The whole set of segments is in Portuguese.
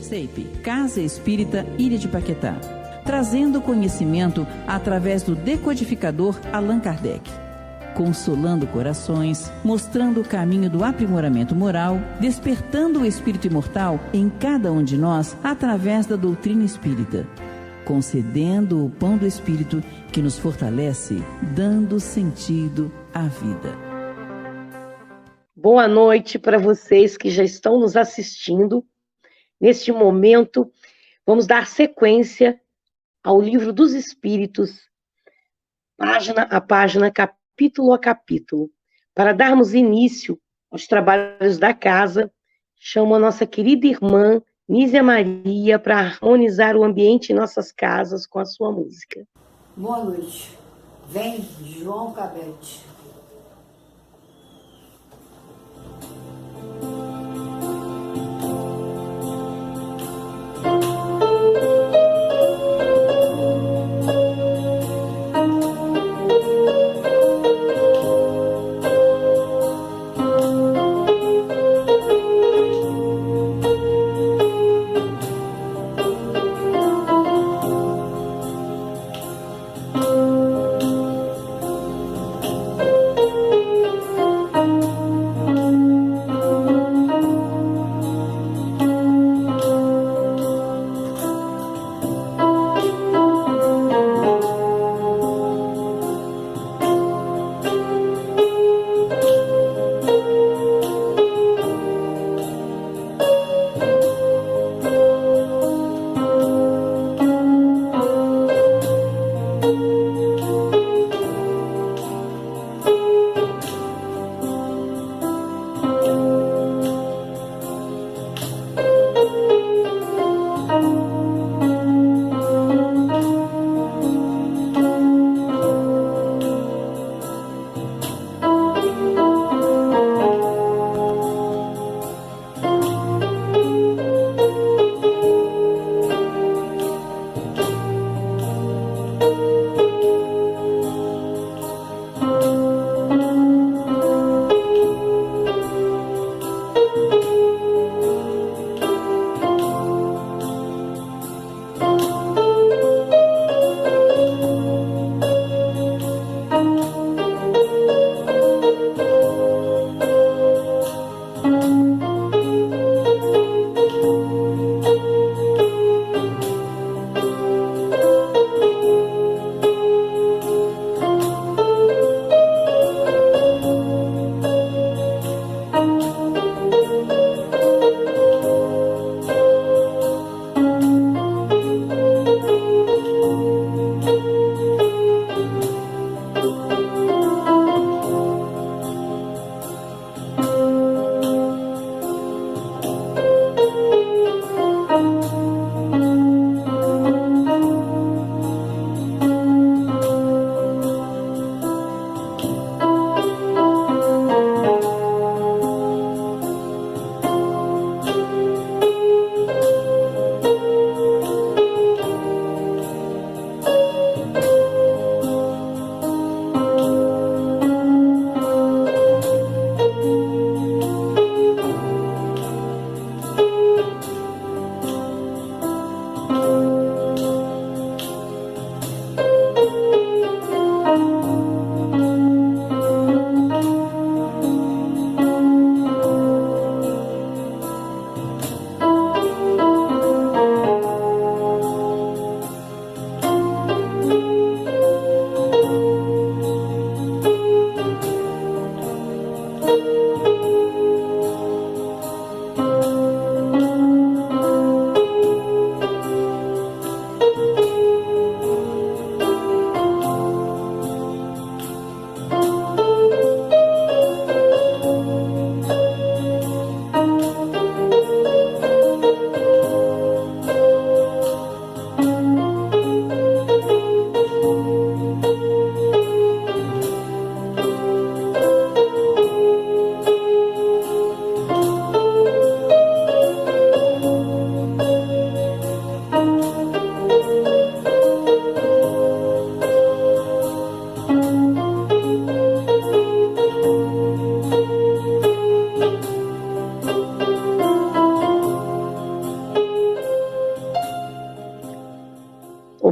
CEIP, Casa Espírita Ilha de Paquetá, trazendo conhecimento através do decodificador Allan Kardec, consolando corações, mostrando o caminho do aprimoramento moral, despertando o espírito imortal em cada um de nós através da doutrina espírita, concedendo o pão do espírito que nos fortalece, dando sentido à vida. Boa noite para vocês que já estão nos assistindo. Neste momento, vamos dar sequência ao Livro dos Espíritos, página a página, capítulo a capítulo. Para darmos início aos trabalhos da casa, chamo a nossa querida irmã Nízia Maria para harmonizar o ambiente em nossas casas com a sua música. Boa noite. Vem, João Cabete.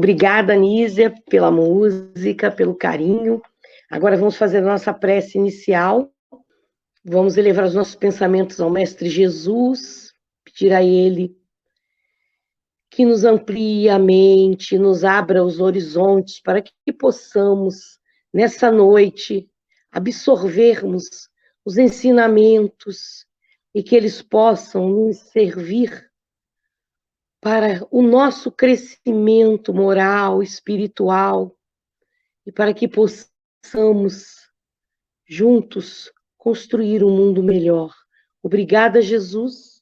Obrigada, Nízia, pela música, pelo carinho. Agora vamos fazer a nossa prece inicial. Vamos elevar os nossos pensamentos ao Mestre Jesus, pedir a Ele que nos amplie a mente, nos abra os horizontes para que possamos, nessa noite, absorvermos os ensinamentos e que eles possam nos servir para o nosso crescimento moral, espiritual, e para que possamos, juntos, construir um mundo melhor. Obrigada, Jesus,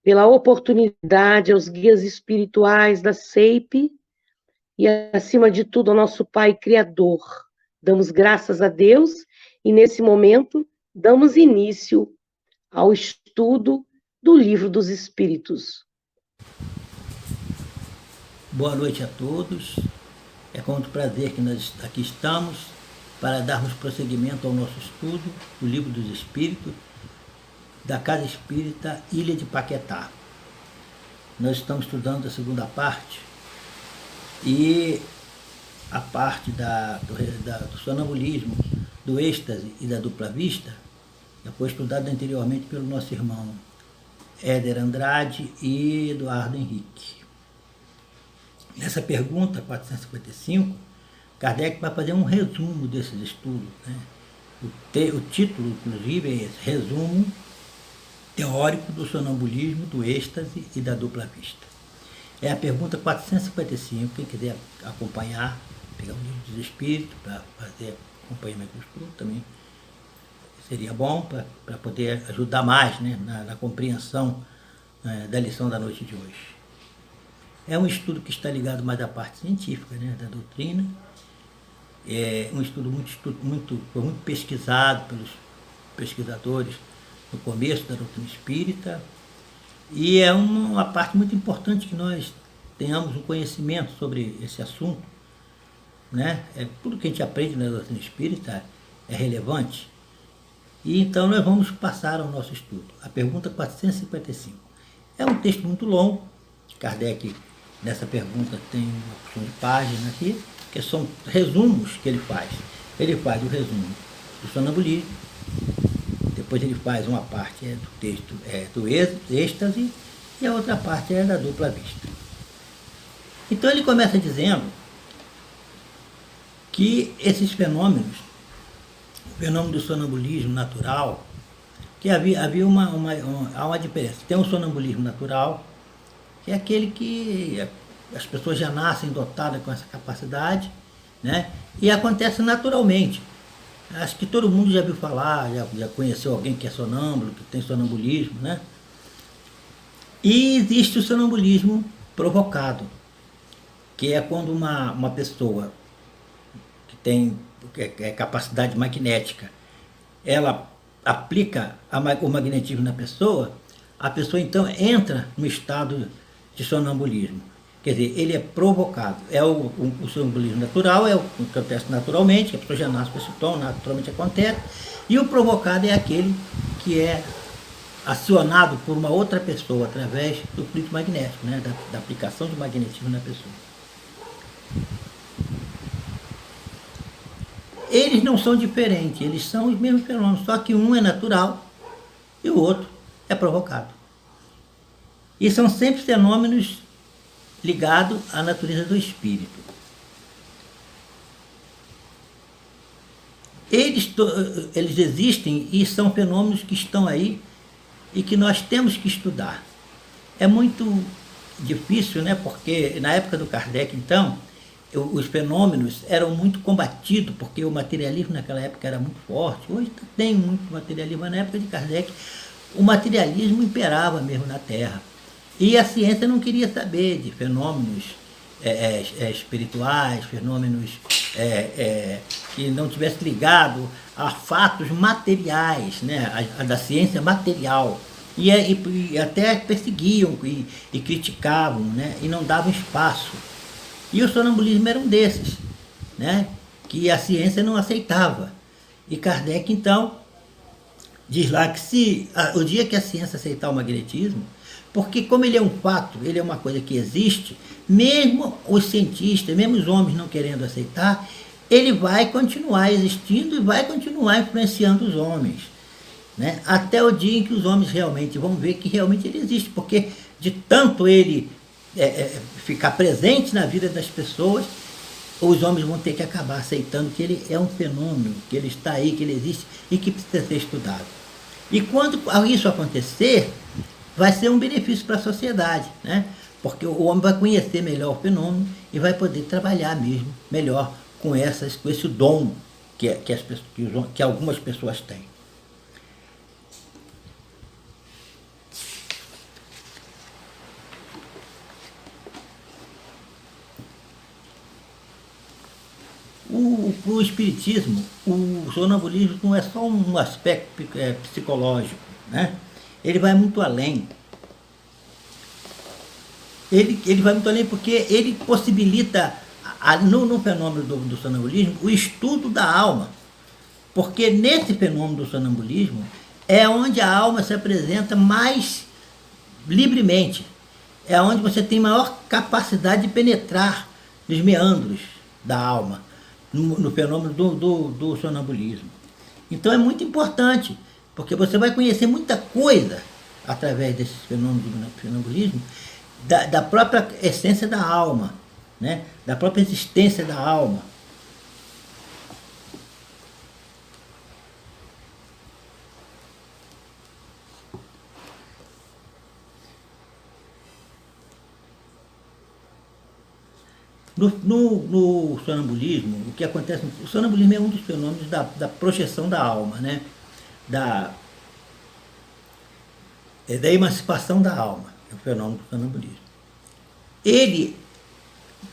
pela oportunidade, aos guias espirituais da SEIP e, acima de tudo, ao nosso Pai Criador. Damos graças a Deus e, nesse momento, damos início ao estudo do Livro dos Espíritos. Boa noite a todos. É com muito prazer que nós aqui estamos para darmos prosseguimento ao nosso estudo do Livro dos Espíritos da Casa Espírita Ilha de Paquetá. Nós estamos estudando a segunda parte e a parte do sonambulismo, do êxtase e da dupla vista já foi estudada anteriormente pelo nosso irmão Éder Andrade e Eduardo Henrique. Nessa pergunta 455, Kardec vai fazer um resumo desses estudos, né? O título, inclusive, é esse: Resumo Teórico do Sonambulismo, do Êxtase e da Dupla Vista. É a pergunta 455, quem quiser acompanhar, pegar o Livro dos Espíritos para fazer acompanhamento do estudo também seria bom, para poder ajudar mais, né, na compreensão da lição da noite de hoje. É um estudo que está ligado mais à parte científica, né, da doutrina. É um estudo muito pesquisado pelos pesquisadores no começo da doutrina espírita. E é uma parte muito importante que nós tenhamos um conhecimento sobre esse assunto, né? Tudo que a gente aprende na doutrina espírita é relevante. E então nós vamos passar ao nosso estudo. A pergunta 455. É um texto muito longo. Kardec, nessa pergunta, tem uma porção de páginas aqui, que são resumos que ele faz. Ele faz o resumo do sonambulismo, depois ele faz uma parte do texto do êxtase, e a outra parte é da dupla vista. Então ele começa dizendo que esses fenômenos, o fenômeno do sonambulismo natural, que havia uma diferença. Tem um sonambulismo natural, que é aquele que as pessoas já nascem dotadas com essa capacidade, né? E acontece naturalmente. Acho que todo mundo já viu falar, já conheceu alguém que é sonâmbulo, que tem sonambulismo, né? E existe o sonambulismo provocado, que é quando uma pessoa que tem capacidade magnética, ela aplica o magnetismo na pessoa, a pessoa então entra no estado de sonambulismo. Quer dizer, ele é provocado. O sonambulismo natural é o que acontece naturalmente, que a pessoa já nasce com esse tom, naturalmente acontece. E o provocado é aquele que é acionado por uma outra pessoa através do fluido magnético, né? Da aplicação do magnetismo na pessoa. Eles não são diferentes, eles são os mesmos fenômenos, só que um é natural e o outro é provocado. E são sempre fenômenos ligados à natureza do espírito. Eles existem e são fenômenos que estão aí e que nós temos que estudar. É muito difícil, né? Porque na época do Kardec, então, os fenômenos eram muito combatidos, porque o materialismo naquela época era muito forte. Hoje tem muito materialismo, mas na época de Kardec o materialismo imperava mesmo na Terra. E a ciência não queria saber de fenômenos espirituais, fenômenos que não tivessem ligado a fatos materiais, né? A da ciência material. E até perseguiam e criticavam, né? E não davam espaço. E o sonambulismo era um desses, né? Que a ciência não aceitava. E Kardec, então, diz lá que o dia que a ciência aceitar o magnetismo, Porque como ele é um fato, ele é uma coisa que existe, mesmo os cientistas, mesmo os homens não querendo aceitar, ele vai continuar existindo e vai continuar influenciando os homens, né? Até o dia em que os homens realmente vão ver que realmente ele existe, porque de tanto ele ficar presente na vida das pessoas, os homens vão ter que acabar aceitando que ele é um fenômeno, que ele está aí, que ele existe e que precisa ser estudado. E quando isso acontecer, vai ser um benefício para a sociedade, né? Porque o homem vai conhecer melhor o fenômeno e vai poder trabalhar mesmo melhor com esse dom que algumas pessoas têm. O espiritismo, o sonambulismo não é só um aspecto psicológico, né? Ele vai muito além. Ele vai muito além porque ele possibilita, no fenômeno do sonambulismo, o estudo da alma. Porque nesse fenômeno do sonambulismo é onde a alma se apresenta mais livremente. É onde você tem maior capacidade de penetrar nos meandros da alma, no fenômeno do sonambulismo. Então é muito importante, porque você vai conhecer muita coisa através desse fenômeno do sonambulismo, da própria essência da alma, né? Da própria existência da alma. No sonambulismo, o que acontece? O sonambulismo é um dos fenômenos da projeção da alma, né? Da emancipação da alma, é o fenômeno do sonambulismo.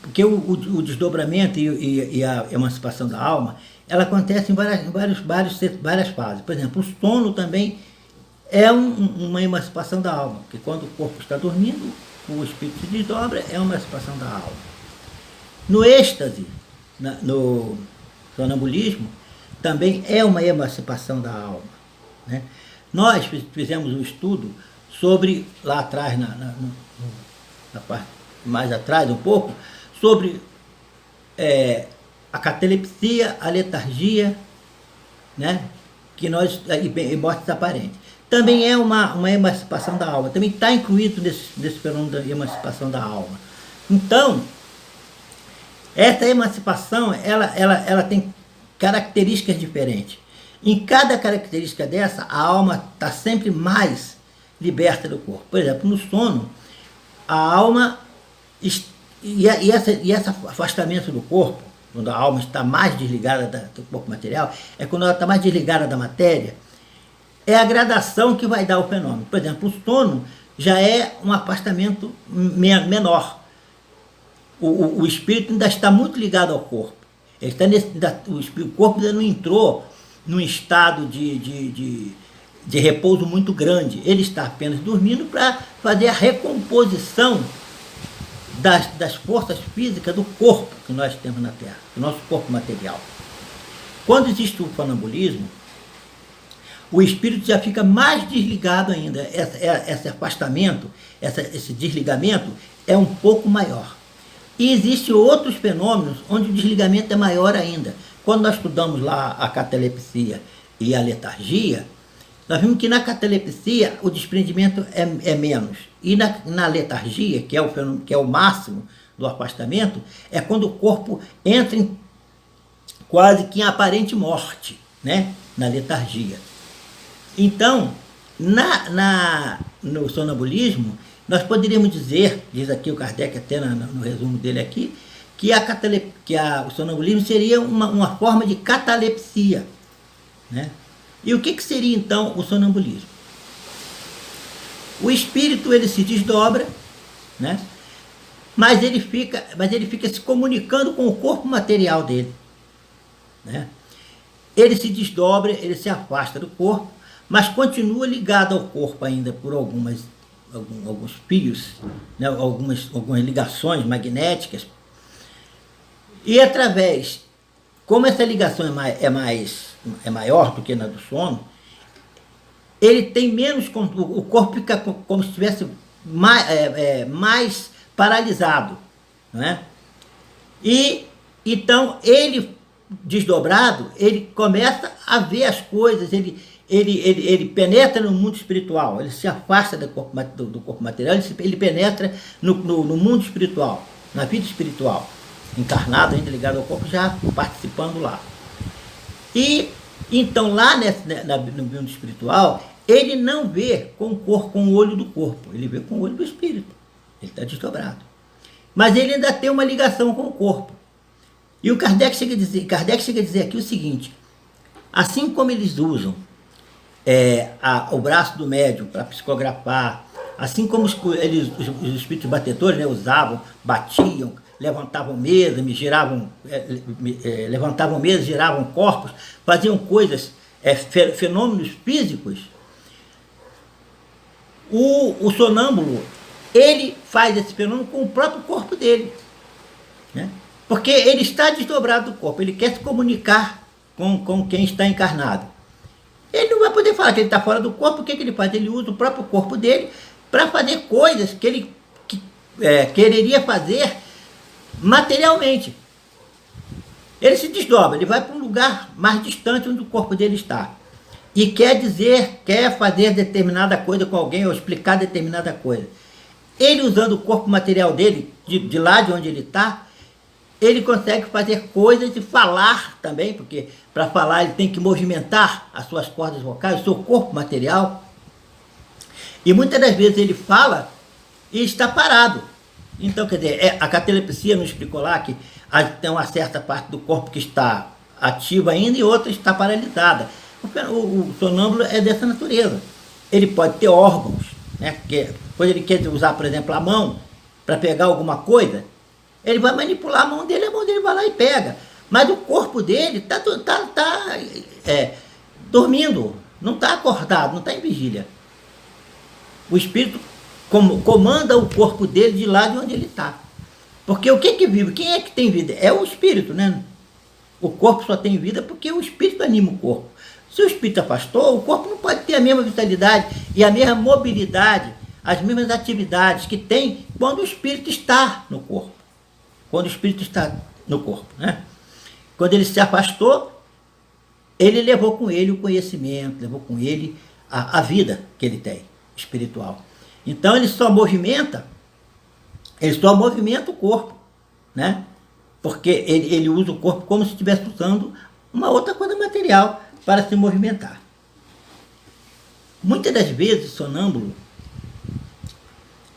Porque o desdobramento e a emancipação da alma, ela acontece em várias fases. Por exemplo, o sono também é uma emancipação da alma, porque quando o corpo está dormindo, o espírito se desdobra, é uma emancipação da alma. No êxtase, no sonambulismo, também é uma emancipação da alma, né? Nós fizemos um estudo sobre, lá atrás, na parte mais atrás um pouco, sobre a catalepsia, a letargia, né? E mortes aparentes. Também é uma emancipação da alma, também está incluído nesse fenômeno da emancipação da alma. Então, essa emancipação, ela tem características diferentes. Em cada característica dessa, a alma está sempre mais liberta do corpo. Por exemplo, no sono, a alma, esse afastamento do corpo, quando a alma está mais desligada do corpo material, é quando ela está mais desligada da matéria, é a gradação que vai dar o fenômeno. Por exemplo, o sono já é um afastamento menor. O espírito ainda está muito ligado ao corpo. Ele está o corpo ainda não entrou num estado de repouso muito grande. Ele está apenas dormindo para fazer a recomposição das forças físicas do corpo que nós temos na Terra, do nosso corpo material. Quando existe o sonambulismo, o espírito já fica mais desligado ainda. Esse afastamento, esse desligamento é um pouco maior. E existem outros fenômenos onde o desligamento é maior ainda. Quando nós estudamos lá a catalepsia e a letargia, nós vimos que na catalepsia o desprendimento é menos. E na letargia, que é o máximo do afastamento, é quando o corpo entra em quase que em aparente morte, né? Na letargia. Então, no sonambulismo, nós poderíamos dizer, diz aqui o Kardec até no resumo dele aqui, que o sonambulismo seria uma forma de catalepsia, né? E o que seria então o sonambulismo? O espírito, ele se desdobra, né? Mas ele fica se comunicando com o corpo material dele, né? Ele se desdobra, ele se afasta do corpo, mas continua ligado ao corpo ainda por alguns fios, né? algumas ligações magnéticas. E através, como essa ligação é maior do que na do sono, ele tem menos, o corpo fica como se estivesse mais paralisado, não é? E então ele, desdobrado, ele começa a ver as coisas, ele penetra no mundo espiritual, ele se afasta do corpo material, ele penetra no mundo espiritual, na vida espiritual, encarnado, ainda ligado ao corpo, já participando lá. E então lá no mundo espiritual, ele não vê com o olho do corpo, ele vê com o olho do espírito, ele está desdobrado. Mas ele ainda tem uma ligação com o corpo. E o Kardec chega a dizer aqui o seguinte: assim como eles usam o braço do médium para psicografar, assim como os espíritos batedores, né, usavam, batiam, levantavam mesas, levantavam mesas, giravam corpos, faziam coisas, fenômenos físicos, o sonâmbulo, ele faz esse fenômeno com o próprio corpo dele, né? Porque ele está desdobrado do corpo, ele quer se comunicar com quem está encarnado. Ele não vai poder falar que ele está fora do corpo. O que ele faz? Ele usa o próprio corpo dele para fazer coisas que ele quereria fazer materialmente. Ele se desdobra, ele vai para um lugar mais distante onde o corpo dele está. E quer fazer determinada coisa com alguém ou explicar determinada coisa. Ele, usando o corpo material dele, de lá de onde ele está, ele consegue fazer coisas e falar também, porque para falar ele tem que movimentar as suas cordas vocais, o seu corpo material. E muitas das vezes ele fala e está parado. Então, quer dizer, a catalepsia nos explicou lá que tem uma certa parte do corpo que está ativa ainda e outra está paralisada. O sonâmbulo é dessa natureza. Ele pode ter órgãos, né? Quando ele quer usar, por exemplo, a mão para pegar alguma coisa, ele vai manipular a mão dele vai lá e pega. Mas o corpo dele está dormindo, não está acordado, não está em vigília. O espírito comanda o corpo dele de lá de onde ele está. Porque o que vive? Quem é que tem vida? É o espírito, né? O corpo só tem vida porque o espírito anima o corpo. Se o espírito afastou, o corpo não pode ter a mesma vitalidade e a mesma mobilidade, as mesmas atividades que tem quando o espírito está no corpo. Quando o espírito está no corpo, né? Quando ele se afastou, ele levou com ele o conhecimento, levou com ele a vida que ele tem, espiritual. Então ele só movimenta o corpo, né? Porque ele usa o corpo como se estivesse usando uma outra coisa material para se movimentar. Muitas das vezes o sonâmbulo,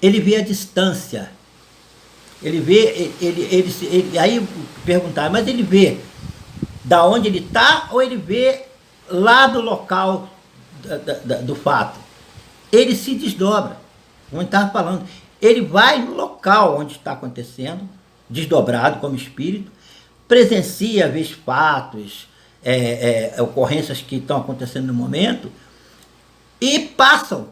ele vê a distância. Ele vê, aí perguntar, mas ele vê da onde ele está ou ele vê lá do local do fato? Ele se desdobra, como eu estava falando, ele vai no local onde está acontecendo, desdobrado como espírito, presencia, vê fatos, ocorrências que estão acontecendo no momento e passam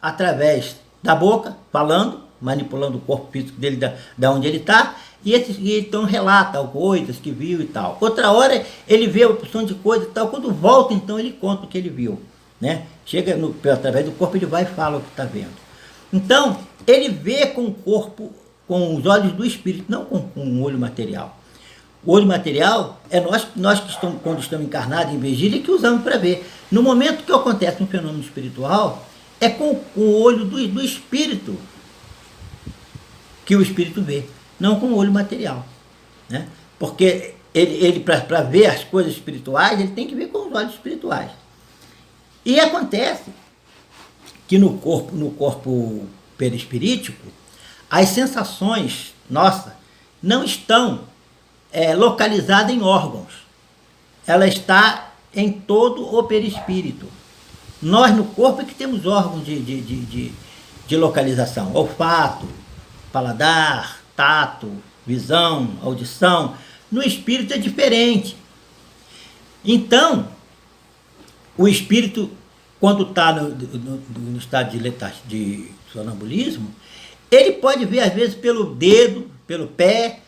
através da boca, falando, manipulando o corpo físico dele da onde ele está, e então relata coisas que viu e tal. Outra hora ele vê a opção de coisa e tal, quando volta então ele conta o que ele viu, né? Chega através do corpo, ele vai e fala o que está vendo. Então ele vê com o corpo, com os olhos do espírito, não com o olho material. O olho material é nós que estamos, quando estamos encarnados em vigília, que usamos para ver. No momento que acontece um fenômeno espiritual, é com o olho do espírito que o espírito vê, não com o olho material, né? Porque ele para ver as coisas espirituais, ele tem que ver com os olhos espirituais. E acontece que no corpo perispirítico, as sensações nossas não estão localizadas em órgãos. Ela está em todo o perispírito. Nós no corpo é que temos órgãos de localização, olfato, paladar, tato, visão, audição. No espírito é diferente. Então, o espírito, quando está no estado de sonambulismo, ele pode ver às vezes pelo dedo, pelo pé.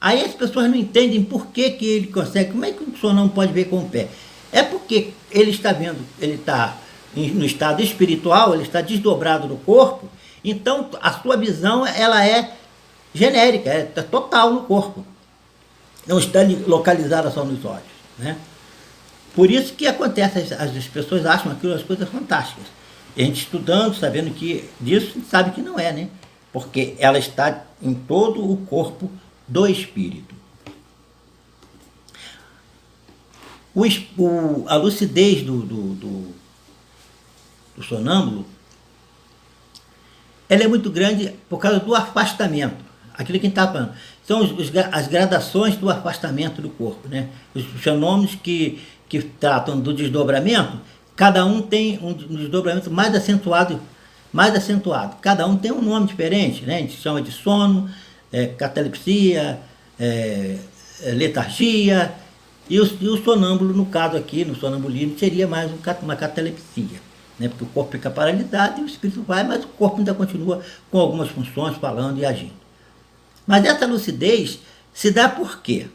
Aí as pessoas não entendem por que ele consegue. Como é que o sonâmbulo pode ver com o pé? É porque ele está vendo, ele está no estado espiritual, ele está desdobrado do corpo, Então, a sua visão, ela é genérica, é total no corpo. Não está localizada só nos olhos, né? Por isso que acontece, as pessoas acham aquilo as coisas fantásticas. E a gente estudando, sabendo que disso, a gente sabe que não é, né? Porque ela está em todo o corpo do espírito. A lucidez do sonâmbulo, ela é muito grande por causa do afastamento. Aquilo que a gente está falando. São as gradações do afastamento do corpo, né? Os fenômenos que tratam do desdobramento, cada um tem um desdobramento mais acentuado. Cada um tem um nome diferente, né? A gente chama de sono, catalepsia, letargia, e o sonâmbulo, no caso aqui, no sonambulismo, seria mais uma catalepsia, né? Porque o corpo fica paralisado e o espírito vai, mas o corpo ainda continua com algumas funções, falando e agindo. Mas essa lucidez se dá por quê?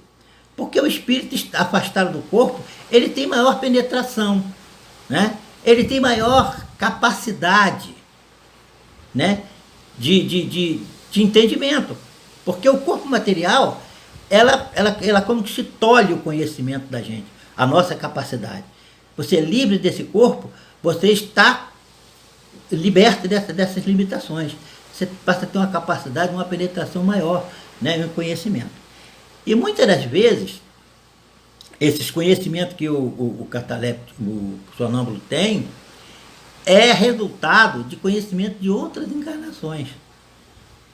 Porque o espírito afastado do corpo, ele tem maior penetração, né? Ele tem maior capacidade, né? de entendimento. Porque o corpo material, ela como que se tolhe o conhecimento da gente, a nossa capacidade. Você é livre desse corpo, você está liberto dessas limitações. Você passa a ter uma capacidade, uma penetração maior, né, no conhecimento. E muitas das vezes, esses conhecimentos que o cataléptico, o sonâmbulo tem, é resultado de conhecimento de outras encarnações.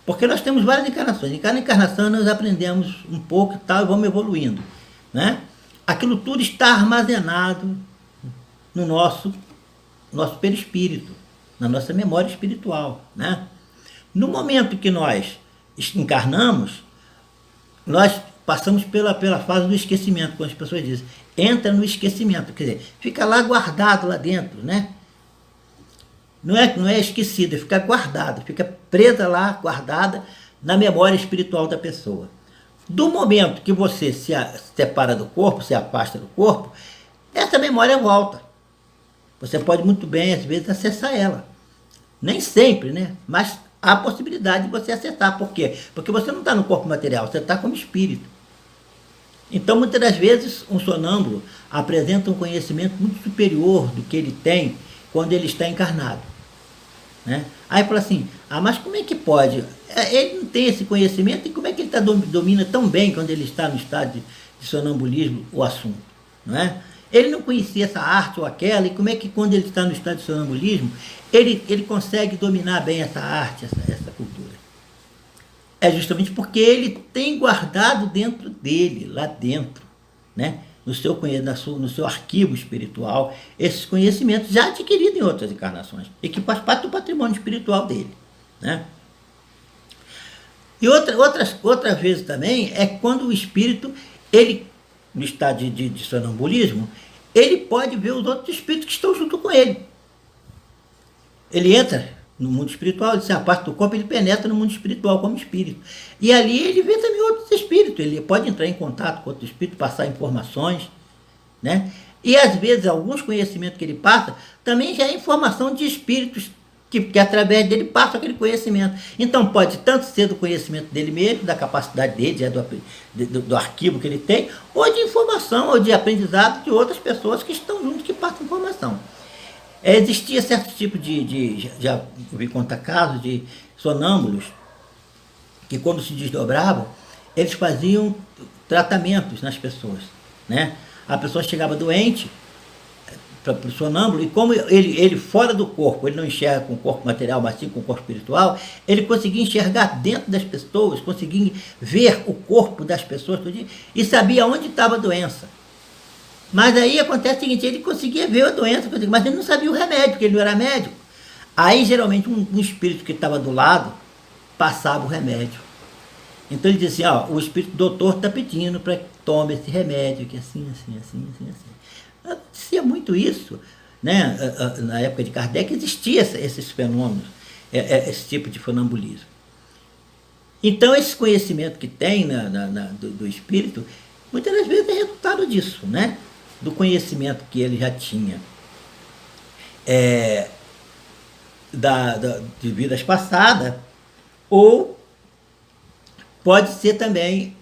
Porque nós temos várias encarnações. Em cada encarnação nós aprendemos um pouco e tal, e vamos evoluindo, né? Aquilo tudo está armazenado no nosso perispírito, na nossa memória espiritual, né? No momento que nós encarnamos, nós passamos pela fase do esquecimento, como as pessoas dizem. Entra no esquecimento, quer dizer, fica lá guardado lá dentro, né? Não é esquecido, fica guardado, fica presa lá, guardada na memória espiritual da pessoa. Do momento que você se separa do corpo, se afasta do corpo, essa memória volta. Você pode muito bem, às vezes, acessar ela. Nem sempre, né? Mas há a possibilidade de você acessar. Por quê? Porque você não está no corpo material, você está como espírito. Então, muitas das vezes, um sonâmbulo apresenta um conhecimento muito superior do que ele tem quando ele está encarnado, né? Aí fala assim, mas como é que pode? Ele não tem esse conhecimento, e como é que ele domina tão bem quando ele está no estado de sonambulismo o assunto, não é? Ele não conhecia essa arte ou aquela, e como é que quando ele está no estado de sonambulismo, ele consegue dominar bem essa arte, essa cultura? É justamente porque ele tem guardado dentro dele, lá dentro, né? No seu arquivo espiritual, esses conhecimentos já adquiridos em outras encarnações, e que faz parte do patrimônio espiritual dele, né? E outras vezes também é quando o espírito, ele, no estado de sonambulismo, ele pode ver os outros espíritos que estão junto com ele. Ele entra no mundo espiritual, ele se afasta do corpo, ele penetra no mundo espiritual como espírito. E ali ele vê também outros espíritos, ele pode entrar em contato com outros espíritos, passar informações, né? E às vezes alguns conhecimentos que ele passa, também já é informação de espíritos que através dele passam aquele conhecimento. Então pode tanto ser do conhecimento dele mesmo, da capacidade dele, do arquivo que ele tem, ou de informação, ou de aprendizado de outras pessoas que estão juntos, que passam informação. Existia certo tipo já ouvi contar casos de sonâmbulos, que quando se desdobravam, eles faziam tratamentos nas pessoas, né? A pessoa chegava doente para o sonâmbulo, e como ele fora do corpo, ele não enxerga com o corpo material, mas sim com o corpo espiritual, ele conseguia enxergar dentro das pessoas, conseguia ver o corpo das pessoas e sabia onde estava a doença. Mas aí acontece o seguinte, ele conseguia ver a doença, mas ele não sabia o remédio, porque ele não era médico. Aí geralmente um espírito que estava do lado passava o remédio. Então ele dizia assim, o espírito doutor está pedindo para que tome esse remédio, que assim. Acontecia muito isso, né? Na época de Kardec existia esses fenômenos, esse tipo de sonambulismo. Então esse conhecimento que tem do espírito, muitas das vezes é resultado disso, né? Do conhecimento que ele já tinha. de vidas passadas, ou pode ser também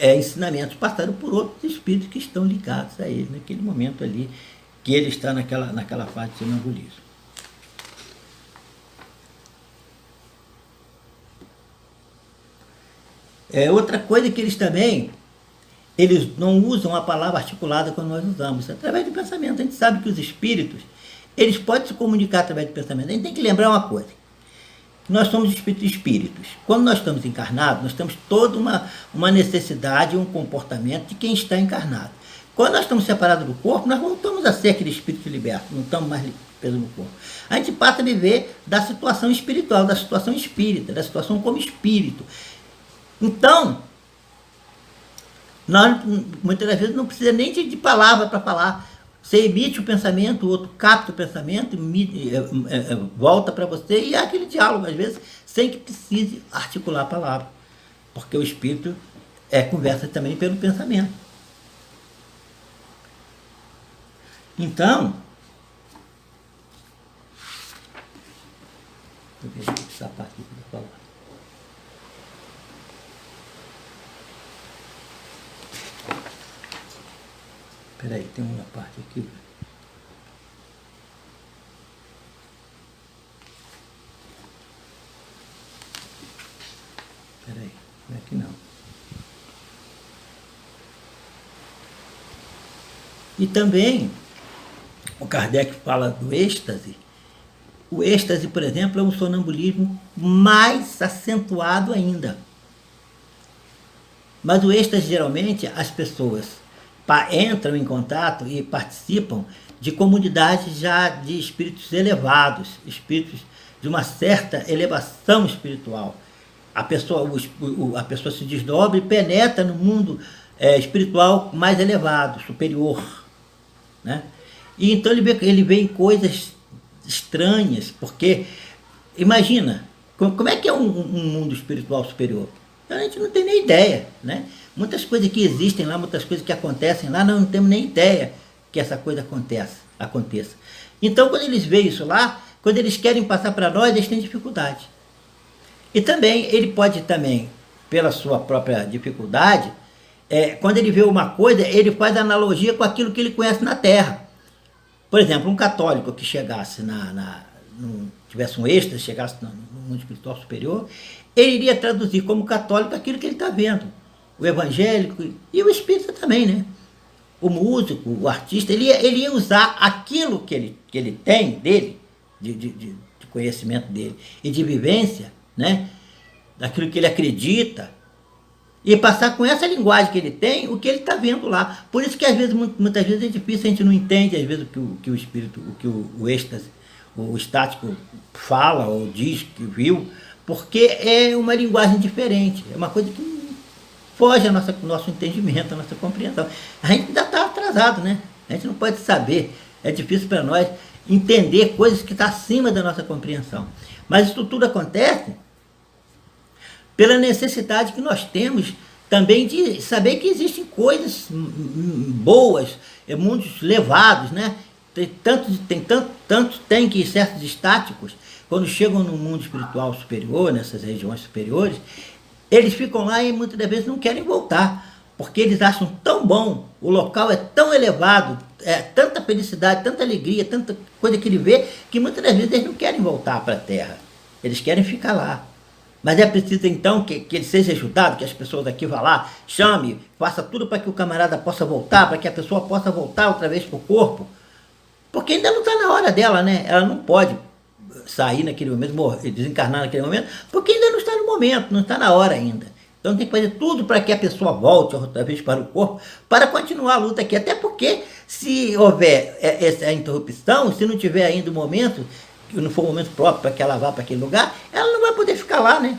ensinamentos passados por outros espíritos que estão ligados a ele naquele momento ali, que ele está naquela fase de sonambulismo. Outra coisa que eles não usam a palavra articulada quando nós usamos, através do pensamento. A gente sabe que os espíritos, eles podem se comunicar através do pensamento. A gente tem que lembrar uma coisa: nós somos espíritos. Quando nós estamos encarnados, nós temos toda uma necessidade, um comportamento de quem está encarnado. Quando nós estamos separados do corpo, nós voltamos a ser aquele espírito liberto, não estamos mais presos no corpo. A gente passa a viver da situação espiritual, da situação espírita, da situação como espírito. Então, nós muitas das vezes não precisa nem de palavra para falar. Você emite o pensamento, o outro capta o pensamento, volta para você, e há aquele diálogo, às vezes, sem que precise articular a palavra. Porque o espírito conversa também pelo pensamento. Então, deixa eu ver essa parte aqui para falar. Espera aí, tem uma parte aqui. Espera aí, não é que não. E também, o Kardec fala do êxtase. O êxtase, por exemplo, é um sonambulismo mais acentuado ainda. Mas o êxtase, geralmente, as pessoas entram em contato e participam de comunidades já de espíritos elevados, espíritos de uma certa elevação espiritual. A pessoa se desdobra e penetra no mundo espiritual mais elevado, superior, né? E então ele vê em coisas estranhas, porque imagina, como é que é um mundo espiritual superior? A gente não tem nem ideia, né? Muitas coisas que existem lá, muitas coisas que acontecem lá, nós não temos nem ideia que essa coisa aconteça. Então, quando eles veem isso lá, quando eles querem passar para nós, eles têm dificuldade. E também, ele pode também, pela sua própria dificuldade, quando ele vê uma coisa, ele faz analogia com aquilo que ele conhece na Terra. Por exemplo, um católico que chegasse tivesse um êxtase, chegasse no mundo espiritual superior, ele iria traduzir como católico aquilo que ele está vendo. O evangélico e o espírita também, né? O músico, o artista, ele ia usar aquilo que ele tem dele, de conhecimento dele e de vivência, né? Daquilo que ele acredita, e passar com essa linguagem que ele tem, o que ele está vendo lá. Por isso que às vezes, muitas vezes é difícil, a gente não entende às vezes o que o espírito, o que o êxtase, o estático fala ou diz que viu, porque é uma linguagem diferente, é uma coisa que foge ao nosso entendimento, à nossa compreensão. A gente ainda está atrasado, né? A gente não pode saber, é difícil para nós entender coisas que estão acima da nossa compreensão. Mas isso tudo acontece pela necessidade que nós temos também de saber que existem coisas boas, mundos levados, né? Tem que certos estáticos, quando chegam no mundo espiritual superior, nessas regiões superiores, eles ficam lá e muitas das vezes não querem voltar, porque eles acham tão bom, o local é tão elevado, tanta felicidade, tanta alegria, tanta coisa que ele vê, que muitas das vezes eles não querem voltar para a Terra, eles querem ficar lá. Mas é preciso então que ele seja ajudado, que as pessoas aqui vá lá, chame, faça tudo para que o camarada possa voltar, para que a pessoa possa voltar outra vez para o corpo, porque ainda não está na hora dela, né? Ela não pode sair naquele momento, morrer, desencarnar naquele momento, porque ainda não está no momento, não está na hora ainda. Então tem que fazer tudo para que a pessoa volte outra vez para o corpo, para continuar a luta aqui. Até porque, se houver essa interrupção, se não tiver ainda o momento, que não for o momento próprio para que ela vá para aquele lugar, ela não vai poder ficar lá, né?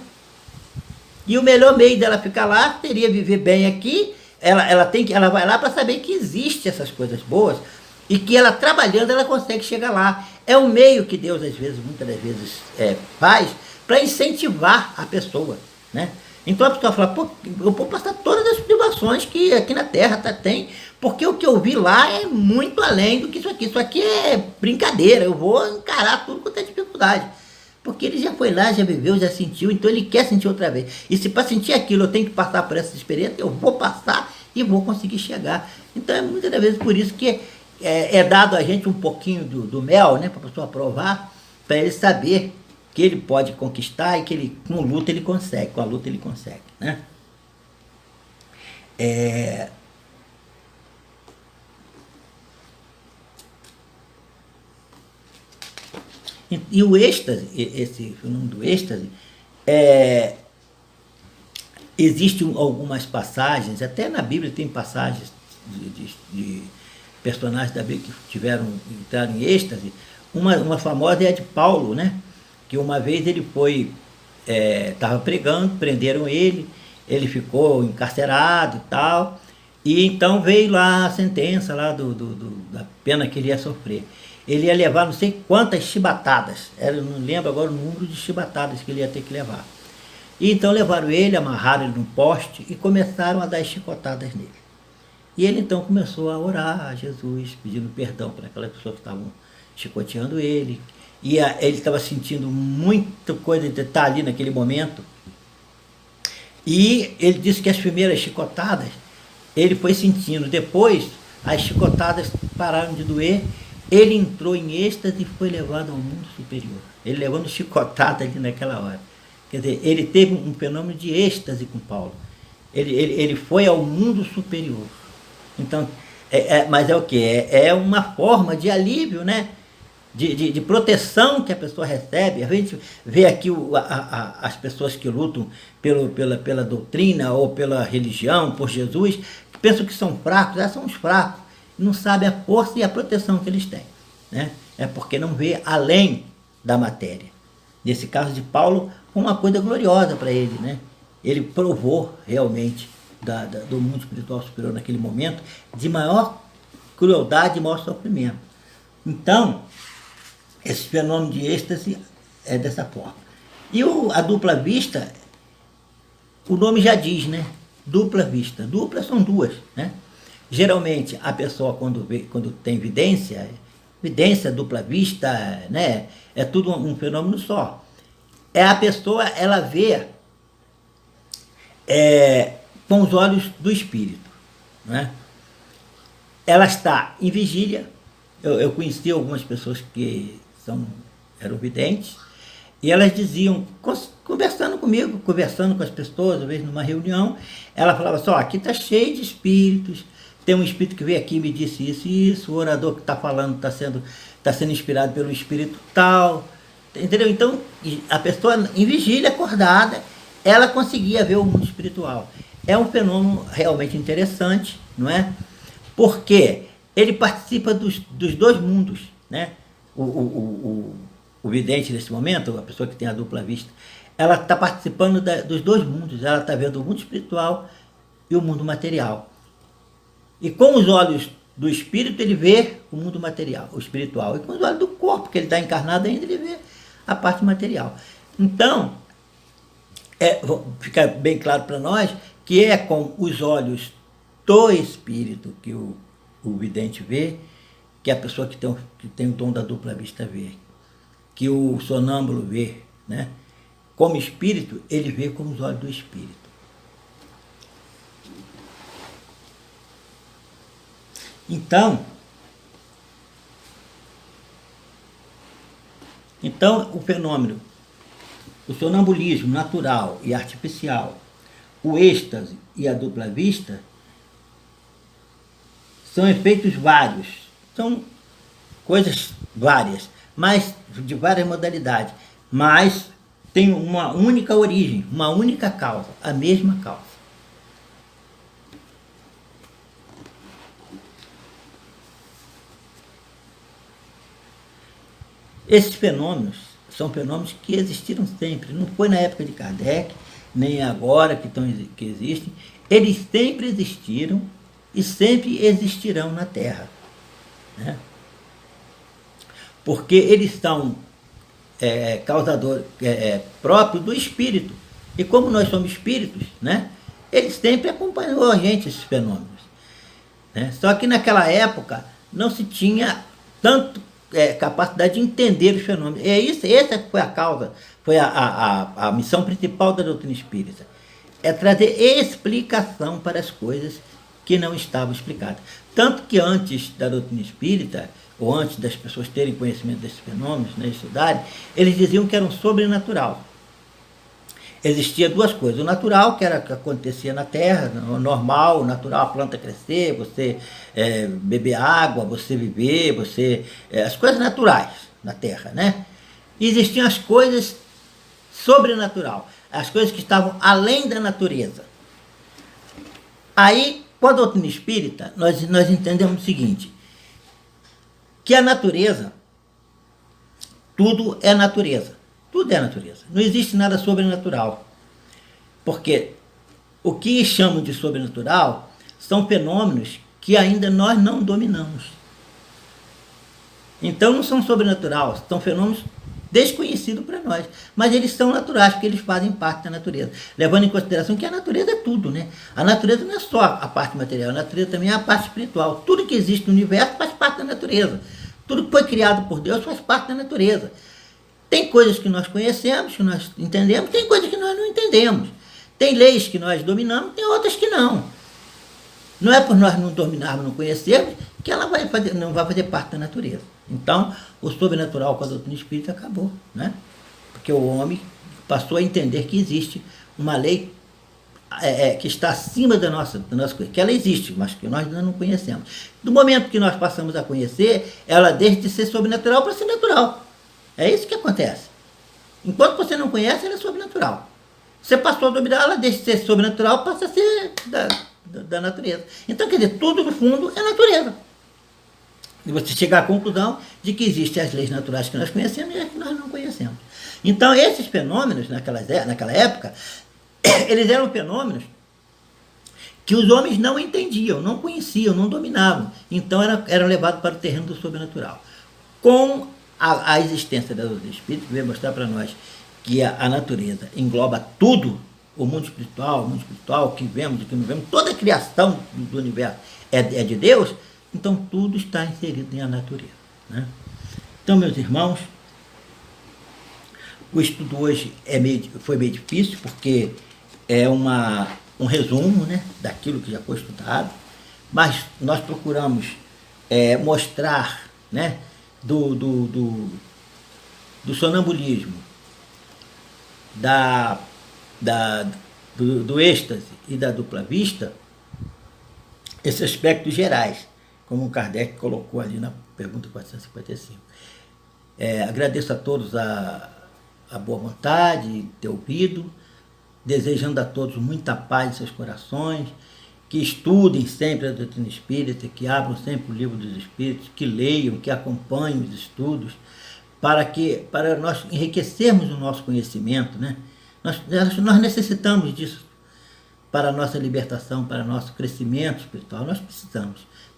E o melhor meio dela ficar lá seria viver bem aqui. Ela vai lá para saber que existem essas coisas boas, e que ela trabalhando, ela consegue chegar lá. É um meio que Deus, às vezes, muitas das vezes, faz para incentivar a pessoa, né? Então a pessoa fala, pô, eu vou passar todas as privações que aqui na Terra tem, porque o que eu vi lá é muito além do que isso aqui. Isso aqui é brincadeira, eu vou encarar tudo quanto é dificuldade. Porque ele já foi lá, já viveu, já sentiu, então ele quer sentir outra vez. E se para sentir aquilo eu tenho que passar por essa experiência, eu vou passar e vou conseguir chegar. Então é muitas das vezes por isso que é dado a gente um pouquinho do mel, né, para a pessoa provar, para ele saber que ele pode conquistar e que ele, com luta ele consegue, com a luta ele consegue, né? E o êxtase, esse fenômeno do êxtase, existem algumas passagens, até na Bíblia tem passagens de personagens da Bíblia que entraram em êxtase. Uma famosa é a de Paulo, né? Que uma vez ele estava pregando, prenderam ele ficou encarcerado e tal, e então veio lá a sentença lá da pena que ele ia sofrer. Ele ia levar não sei quantas chibatadas, eu não lembro agora o número de chibatadas que ele ia ter que levar. E então levaram ele, amarraram ele num poste e começaram a dar chicotadas nele. E ele então começou a orar a Jesus, pedindo perdão para aquelas pessoas que estavam chicoteando ele. E ele estava sentindo muita coisa de estar ali naquele momento. E ele disse que as primeiras chicotadas ele foi sentindo. Depois as chicotadas pararam de doer. Ele entrou em êxtase e foi levado ao mundo superior. Ele levando chicotada ali naquela hora. Quer dizer, ele teve um fenômeno de êxtase com Paulo. Ele foi ao mundo superior. Então, mas é o quê? É uma forma de alívio, né? De proteção que a pessoa recebe. A gente vê aqui as pessoas que lutam pela doutrina ou pela religião, por Jesus, que pensam que são fracos, são os fracos, não sabem a força e a proteção que eles têm, né? É porque não vê além da matéria. Nesse caso de Paulo, foi uma coisa gloriosa para ele, né? Ele provou realmente do mundo espiritual superior naquele momento, de maior crueldade e maior sofrimento. Então, esse fenômeno de êxtase é dessa forma. E a dupla vista, o nome já diz, né? Dupla vista. Dupla são duas, né? Geralmente, a pessoa quando tem vidência, dupla vista, né? É tudo um fenômeno só. A pessoa, ela vê com os olhos do espírito, né? Ela está em vigília. Eu conheci algumas pessoas que eram videntes, e elas diziam, conversando comigo, conversando com as pessoas, às vezes numa reunião, ela falava assim, aqui está cheio de espíritos, tem um espírito que veio aqui e me disse isso e isso, o orador que está falando está sendo inspirado pelo espírito tal, entendeu? Então, a pessoa em vigília, acordada, ela conseguia ver o mundo espiritual. É um fenômeno realmente interessante, não é? Porque ele participa dos dois mundos, né? O vidente nesse momento, a pessoa que tem a dupla vista, ela está participando dos dois mundos, ela está vendo o mundo espiritual e o mundo material. E com os olhos do espírito ele vê o mundo material, o espiritual, e com os olhos do corpo, que ele está encarnado ainda, ele vê a parte material. Então, fica bem claro para nós que é com os olhos do espírito que o vidente vê, que a pessoa que tem o dom da dupla vista vê, que o sonâmbulo vê, né? Como espírito, ele vê com os olhos do espírito. Então, o fenômeno, o sonambulismo natural e artificial, o êxtase e a dupla vista, são efeitos vários, são coisas várias, mas de várias modalidades, mas tem uma única origem, uma única causa, a mesma causa. Esses fenômenos são fenômenos que existiram sempre, não foi na época de Kardec, nem agora que existem, eles sempre existiram e sempre existirão na Terra, né? Porque eles são causador próprio do espírito. E como nós somos espíritos, né? Ele sempre acompanhou a gente, esses fenômenos, né? Só que naquela época não se tinha tanto capacidade de entender os fenômenos. Essa foi a causa, foi a missão principal da doutrina espírita. É trazer explicação para as coisas que não estavam explicadas. Tanto que antes da doutrina espírita, ou antes das pessoas terem conhecimento desses fenômenos, né, estudarem, eles diziam que eram sobrenatural. Existia duas coisas: o natural, que era o que acontecia na terra, o normal, o natural, a planta crescer, você beber água, você viver, as coisas naturais na terra, né? E existiam as coisas sobrenatural, as coisas que estavam além da natureza. Aí, com a doutrina espírita, nós entendemos o seguinte, que a natureza, tudo é natureza. Tudo é natureza. Não existe nada sobrenatural. Porque o que chamam de sobrenatural são fenômenos que ainda nós não dominamos. Então não são sobrenaturais, são fenômenos desconhecidos para nós. Mas eles são naturais, porque eles fazem parte da natureza. Levando em consideração que a natureza é tudo, né? A natureza não é só a parte material, a natureza também é a parte espiritual. Tudo que existe no universo faz parte da natureza. Tudo que foi criado por Deus faz parte da natureza. Tem coisas que nós conhecemos, que nós entendemos, tem coisas que nós não entendemos. Tem leis que nós dominamos, tem outras que não. Não é por nós não dominarmos, não conhecermos, que ela não vai fazer parte da natureza. Então, o sobrenatural com a doutrina espírita acabou, né? Porque o homem passou a entender que existe uma lei que está acima da nossa coisa, que ela existe, mas que nós ainda não conhecemos. Do momento que nós passamos a conhecer, ela deixa de ser sobrenatural para ser natural. É isso que acontece. Enquanto você não conhece, ela é sobrenatural. Você passou a dominar, ela deixa de ser sobrenatural, passa a ser da natureza. Então, quer dizer, tudo no fundo é natureza. E você chega à conclusão de que existem as leis naturais que nós conhecemos e as que nós não conhecemos. Então, esses fenômenos, naquela época, eles eram fenômenos que os homens não entendiam, não conheciam, não dominavam. Então, eram levados para o terreno do sobrenatural. Com a existência da doutrina espírita, que veio mostrar para nós que a natureza engloba tudo, o mundo espiritual, o que vemos, o que não vemos, toda a criação do universo é de Deus, então tudo está inserido na natureza, né? Então, meus irmãos, o estudo hoje foi meio difícil, porque é um resumo, né, daquilo que já foi estudado, mas nós procuramos mostrar, né, do sonambulismo, do êxtase e da dupla vista, esses aspectos gerais, como o Kardec colocou ali na pergunta 455. Agradeço a todos a boa vontade de ter ouvido, desejando a todos muita paz em seus corações, que estudem sempre a doutrina espírita, que abram sempre o livro dos espíritos, que leiam, que acompanhem os estudos, para nós enriquecermos o nosso conhecimento, né? Nós necessitamos disso para a nossa libertação, para o nosso crescimento espiritual. Nós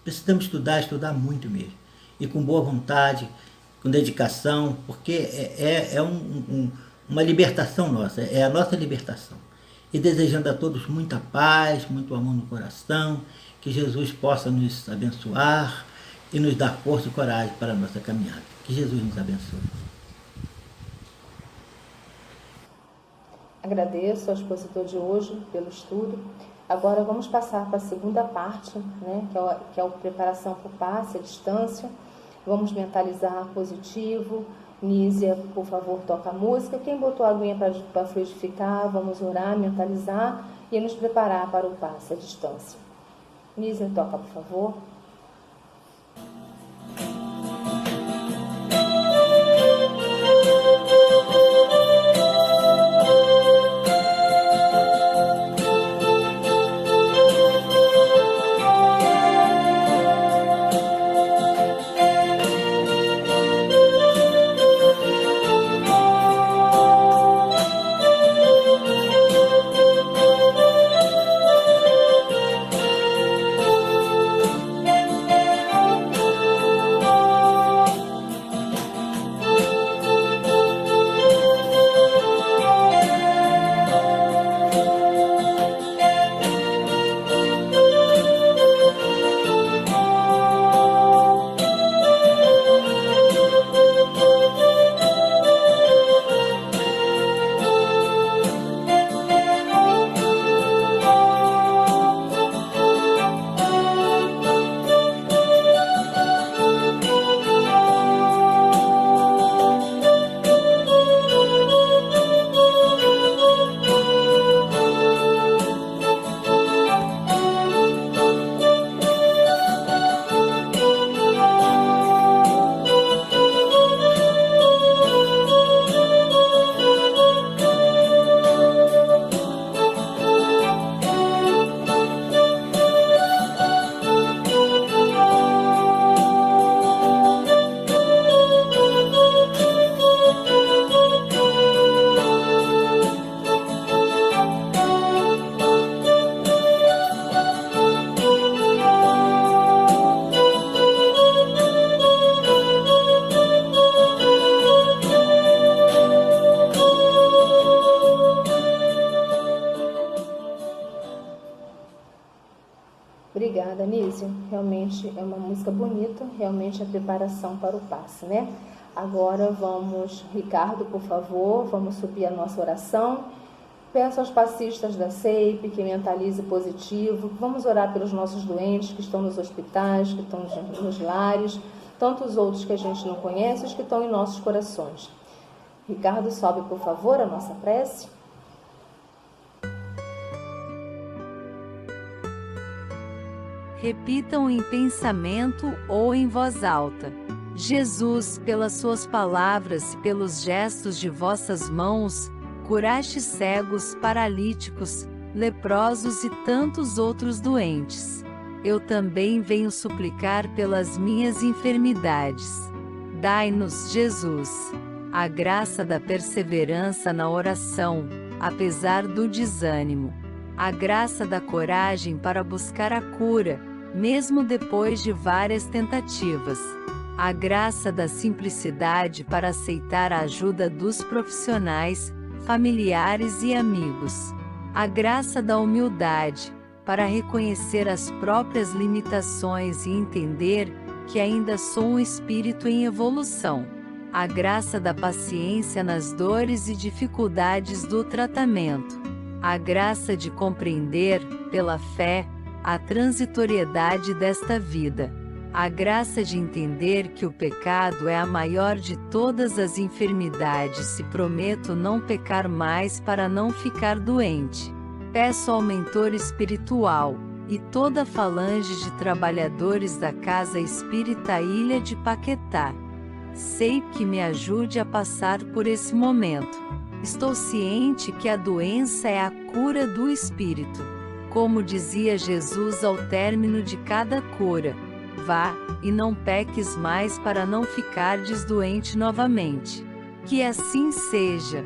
precisamos estudar muito mesmo, e com boa vontade, com dedicação, porque é uma libertação nossa, é a nossa libertação. E desejando a todos muita paz, muito amor no coração, que Jesus possa nos abençoar e nos dar força e coragem para a nossa caminhada. Que Jesus nos abençoe. Agradeço ao expositor de hoje pelo estudo. Agora vamos passar para a segunda parte, né, que é a preparação para o passe, a distância. Vamos mentalizar positivo. Nízia, por favor, toca a música. Quem botou a aguinha para fluidificar, vamos orar, mentalizar e nos preparar para o passe, a distância. Nízia, toca, por favor. realmente é uma música bonita, realmente é preparação para o passe, né? Agora vamos, Ricardo, por favor, vamos subir a nossa oração. Peço aos passistas da CEIP que mentalize positivo. Vamos orar pelos nossos doentes que estão nos hospitais, que estão nos lares, tantos outros que a gente não conhece, os que estão em nossos corações. Ricardo, sobe, por favor, a nossa prece. Repitam em pensamento ou em voz alta. Jesus, pelas suas palavras e pelos gestos de vossas mãos, curaste cegos, paralíticos, leprosos e tantos outros doentes. Eu também venho suplicar pelas minhas enfermidades. Dai-nos, Jesus, a graça da perseverança na oração, apesar do desânimo. A graça da coragem para buscar a cura, mesmo depois de várias tentativas. A graça da simplicidade para aceitar a ajuda dos profissionais, familiares e amigos. A graça da humildade, para reconhecer as próprias limitações e entender que ainda sou um espírito em evolução. A graça da paciência nas dores e dificuldades do tratamento. A graça de compreender, pela fé, a transitoriedade desta vida. A graça de entender que o pecado é a maior de todas as enfermidades e prometo não pecar mais para não ficar doente. Peço ao mentor espiritual e toda a falange de trabalhadores da Casa Espírita Ilha de Paquetá. Sei que me ajude a passar por esse momento. Estou ciente que a doença é a cura do espírito. Como dizia Jesus ao término de cada cura: vá, e não peques mais para não ficardes doente novamente. Que assim seja.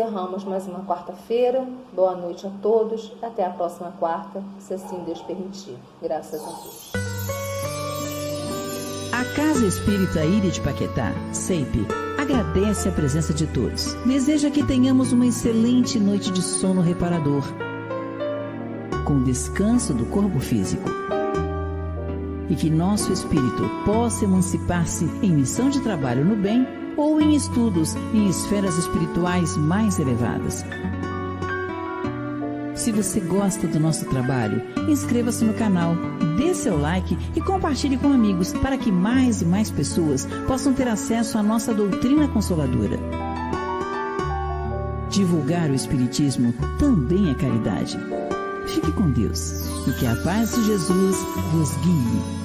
encerramos mais uma quarta-feira. Boa noite a todos. Até a próxima quarta, se assim Deus permitir. Graças a Deus. A Casa Espírita Ilha de Paquetá, CEIP, agradece a presença de todos. Deseja que tenhamos uma excelente noite de sono reparador, com descanso do corpo físico. E que nosso espírito possa emancipar-se em missão de trabalho no bem ou em estudos em esferas espirituais mais elevadas. Se você gosta do nosso trabalho, inscreva-se no canal, dê seu like e compartilhe com amigos para que mais e mais pessoas possam ter acesso à nossa doutrina consoladora. Divulgar o Espiritismo também é caridade. Fique com Deus e que a paz de Jesus vos guie.